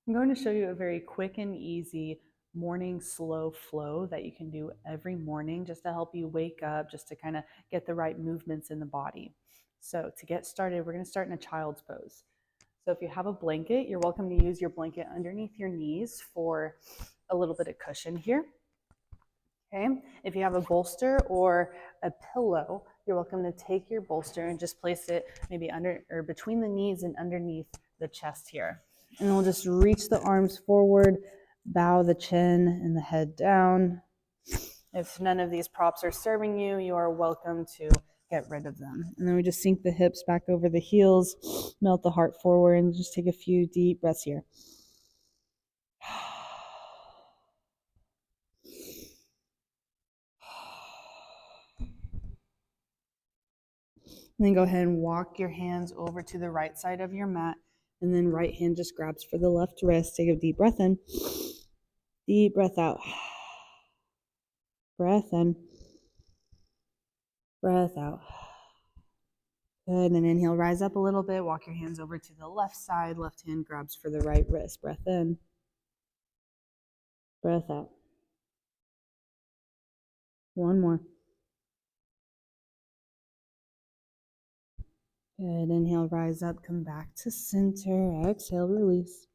I'm going to show you a very quick and easy morning slow flow that you can do every morning just to help you wake up, just to kind of get the right movements in the body. So to get started, we're going to start in a child's pose. So if you have a blanket, you're welcome to use your blanket underneath your knees for a little bit of cushion here. Okay. If you have a bolster or a pillow, you're welcome to take your bolster and just place it maybe under or between the knees and underneath the chest here. And we'll just reach the arms forward, bow the chin and the head down. If none of these props are serving you, you are welcome to get rid of them. And then we just sink the hips back over the heels, melt the heart forward, and just take a few deep breaths here. And then go ahead and walk your hands over to the right side of your mat. And then right hand just grabs for the left wrist. Take a deep breath in. Deep breath out. Breath in. Breath out. Good. And then inhale, rise up a little bit. Walk your hands over to the left side. Left hand grabs for the right wrist. Breath in. Breath out. One more. Good. Inhale, rise up, come back to center. Exhale, release.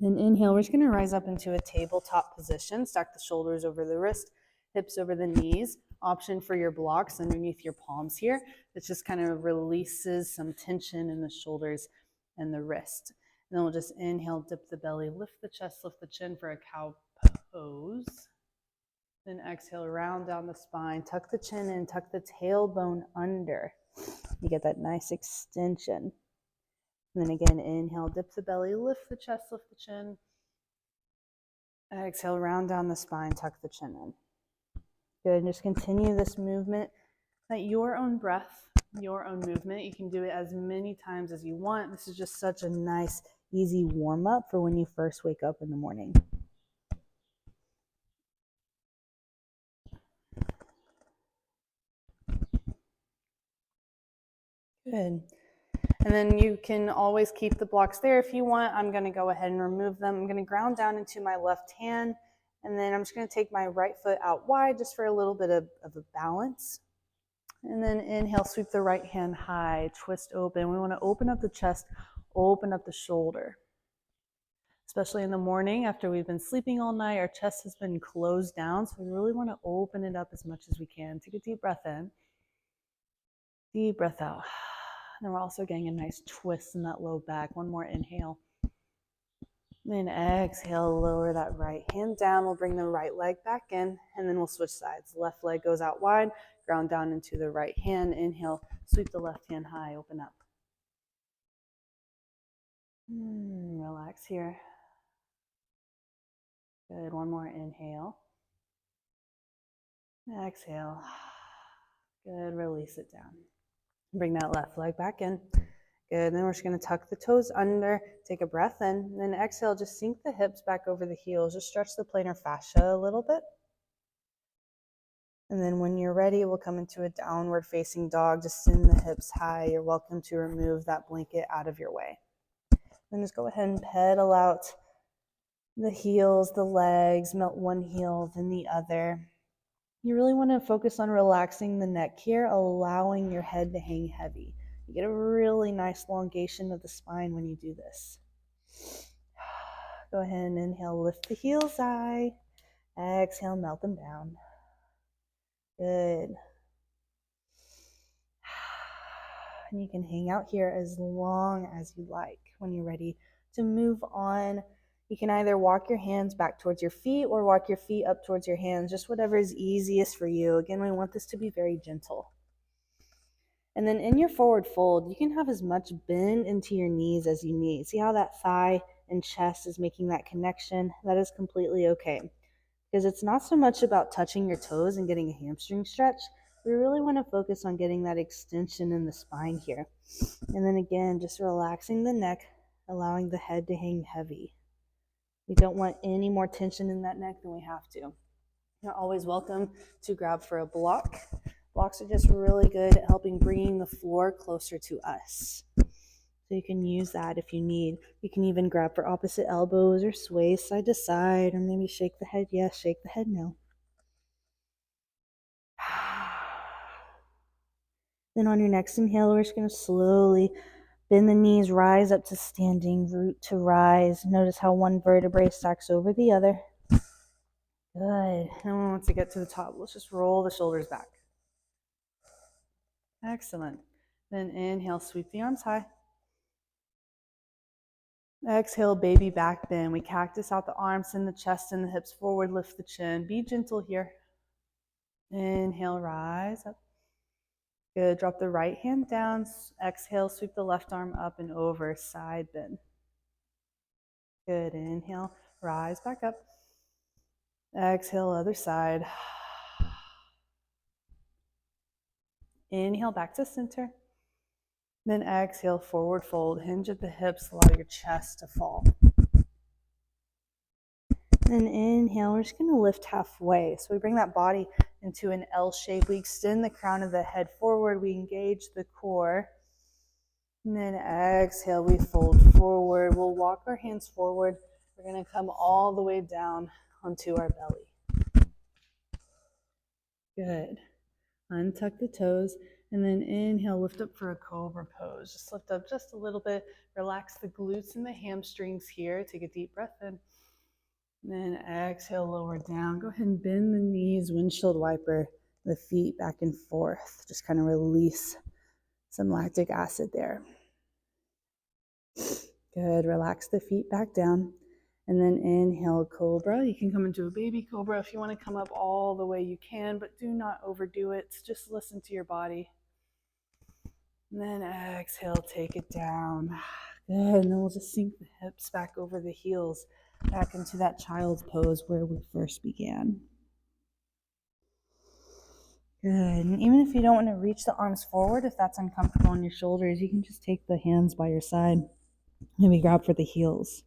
Then inhale, we're just going to rise up into a tabletop position. Stack the shoulders over the wrist, hips over the knees. Option for your blocks underneath your palms here. It just kind of releases some tension in the shoulders and the wrist. And then we'll just inhale, dip the belly, lift the chest, lift the chin for a cow pose. Then exhale, round down the spine, tuck the chin in, tuck the tailbone under. You get that nice extension. And then again, inhale, dip the belly, lift the chest, lift the chin. Exhale, round down the spine, tuck the chin in. Good, and just continue this movement at your own breath, your own movement. You can do it as many times as you want. This is just such a nice, easy warm-up for when you first wake up in the morning. Good. And then you can always keep the blocks there if you want. I'm going to go ahead and remove them. I'm going to ground down into my left hand. And then I'm just going to take my right foot out wide just for a little bit of a balance. And then inhale, sweep the right hand high, twist open. We want to open up the chest, open up the shoulder. Especially in the morning after we've been sleeping all night, our chest has been closed down. So we really want to open it up as much as we can. Take a deep breath in. Deep breath out. And we're also getting a nice twist in that low back. One more inhale. Then exhale, lower that right hand down. We'll bring the right leg back in, and then we'll switch sides. Left leg goes out wide, ground down into the right hand. Inhale, sweep the left hand high, open up. Relax here. Good, one more inhale. Exhale. Good, release it down. Bring that left leg back in. Good, then we're just gonna tuck the toes under, take a breath in, and then exhale, just sink the hips back over the heels, just stretch the plantar fascia a little bit. And then when you're ready, we'll come into a downward facing dog, just send the hips high. You're welcome to remove that blanket out of your way. Then just go ahead and pedal out the heels, the legs, melt one heel, then the other. You really want to focus on relaxing the neck here, allowing your head to hang heavy. You get a really nice elongation of the spine when you do this. Go ahead and inhale, lift the heels high. Exhale, melt them down. Good. And you can hang out here as long as you like. When you're ready to move on, you can either walk your hands back towards your feet or walk your feet up towards your hands, just whatever is easiest for you. Again, we want this to be very gentle. And then in your forward fold, you can have as much bend into your knees as you need. See how that thigh and chest is making that connection? That is completely okay. Because it's not so much about touching your toes and getting a hamstring stretch. We really want to focus on getting that extension in the spine here. And then again, just relaxing the neck, allowing the head to hang heavy. We don't want any more tension in that neck than we have to. You're always welcome to grab for a block. Blocks are just really good at helping bringing the floor closer to us. So you can use that if you need. You can even grab for opposite elbows or sway side to side, or maybe shake the head yes, shake the head no. Then on your next inhale, we're just going to slowly bend the knees, rise up to standing, root to rise. Notice how one vertebrae stacks over the other. Good. And once you get to the top, let's just roll the shoulders back. Excellent. Then inhale, sweep the arms high. Exhale, baby back bend. We cactus out the arms, send the chest and the hips forward, lift the chin. Be gentle here. Inhale, rise up. Good. Drop the right hand down. Exhale, sweep the left arm up and over, side bend. Good. Inhale, rise back up. Exhale, other side. Inhale, back to center. Then exhale, forward fold. Hinge at the hips, allow your chest to fall. Then inhale, we're just going to lift halfway. So we bring that body into an L shape. We extend the crown of the head forward. We engage the core. And then exhale, we fold forward. We'll walk our hands forward. We're going to come all the way down onto our belly. Good. Untuck the toes. And then inhale, lift up for a cobra pose. Just lift up just a little bit. Relax the glutes and the hamstrings here. Take a deep breath in. And then exhale, lower down. Go ahead and bend the knees, windshield wiper the feet back and forth. Just kind of release some lactic acid there. Good. Relax the feet back down. And then inhale, cobra. You can come into a baby cobra. If you want to come up all the way, you can, but do not overdo it. Just listen to your body. And then exhale, take it down. Good. And then we'll just sink the hips back over the heels, back into that child's pose where we first began. Good. And even if you don't want to reach the arms forward, if that's uncomfortable on your shoulders, you can just take the hands by your side. Maybe grab for the heels.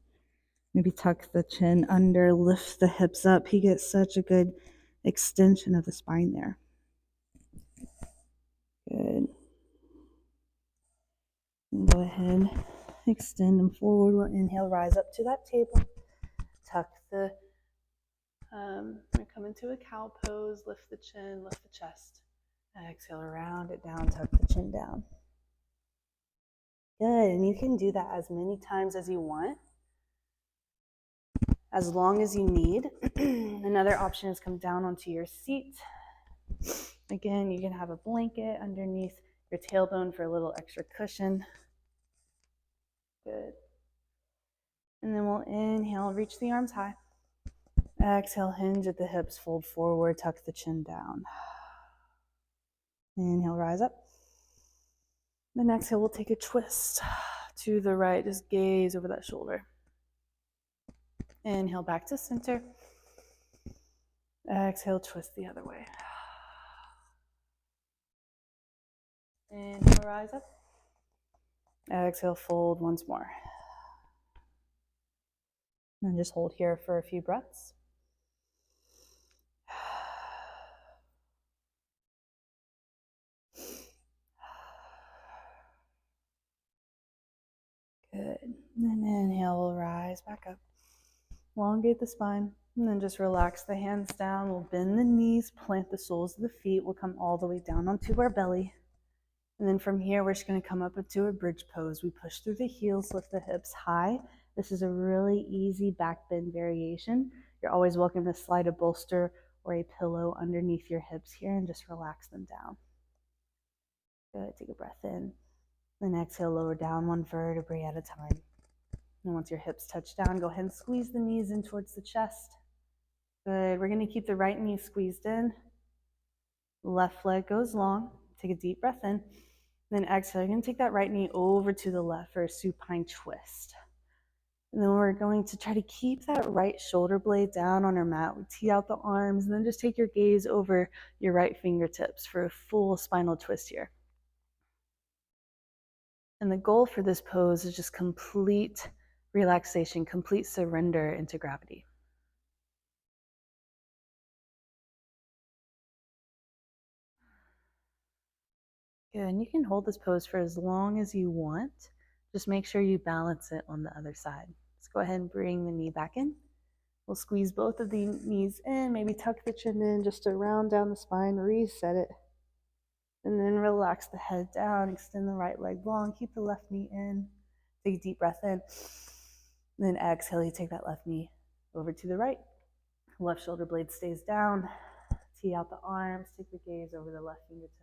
Maybe tuck the chin under, lift the hips up. You get such a good extension of the spine there. Good. And go ahead, extend them forward. We'll inhale, rise up to that table. Tuck the, come into a cow pose, lift the chin, lift the chest. Exhale, round it down, tuck the chin down. Good, and you can do that as many times as you want, as long as you need. Another option is come down onto your seat. Again, you can have a blanket underneath your tailbone for a little extra cushion. Good. And then we'll inhale, reach the arms high. Exhale, hinge at the hips, fold forward, tuck the chin down. Inhale, rise up. Then exhale, we'll take a twist to the right. Just gaze over that shoulder. Inhale, back to center. Exhale, twist the other way. Inhale, rise up. Exhale, fold once more. And just hold here for a few breaths. Good. And then inhale, we'll rise back up. Elongate the spine. And then just relax the hands down. We'll bend the knees, plant the soles of the feet. We'll come all the way down onto our belly. And then from here, we're just going to come up into a bridge pose. We push through the heels, lift the hips high. This is a really easy back bend variation. You're always welcome to slide a bolster or a pillow underneath your hips here and just relax them down. Good. Take a breath in. Then exhale, lower down one vertebrae at a time. And once your hips touch down, go ahead and squeeze the knees in towards the chest. Good. We're going to keep the right knee squeezed in. Left leg goes long. Take a deep breath in. Then exhale. You're going to take that right knee over to the left for a supine twist. And then we're going to try to keep that right shoulder blade down on our mat. We tee out the arms and then just take your gaze over your right fingertips for a full spinal twist here. And the goal for this pose is just complete relaxation, complete surrender into gravity. Good, and you can hold this pose for as long as you want. Just make sure you balance it on the other side. Let's go ahead and bring the knee back in. We'll squeeze both of the knees in, maybe tuck the chin in just to round down the spine, reset it. And then relax the head down, extend the right leg long, keep the left knee in. Take a deep breath in. And then exhale, you take that left knee over to the right. Left shoulder blade stays down. Tee out the arms, take the gaze over the left fingertips.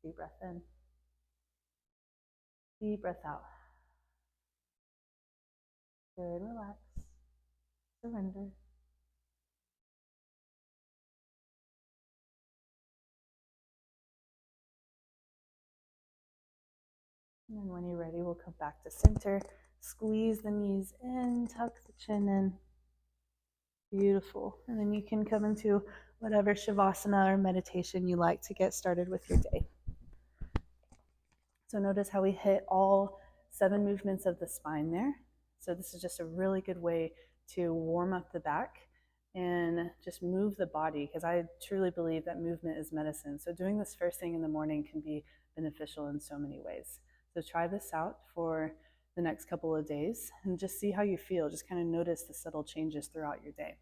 Deep breath in. Deep breath out. Good, relax. Surrender. And then when you're ready, we'll come back to center. Squeeze the knees in, tuck the chin in. Beautiful. And then you can come into whatever shavasana or meditation you like to get started with your day. So notice how we hit all 7 movements of the spine there. So this is just a really good way to warm up the back and just move the body, because I truly believe that movement is medicine. So doing this first thing in the morning can be beneficial in so many ways. So try this out for the next couple of days and just see how you feel. Just kind of notice the subtle changes throughout your day.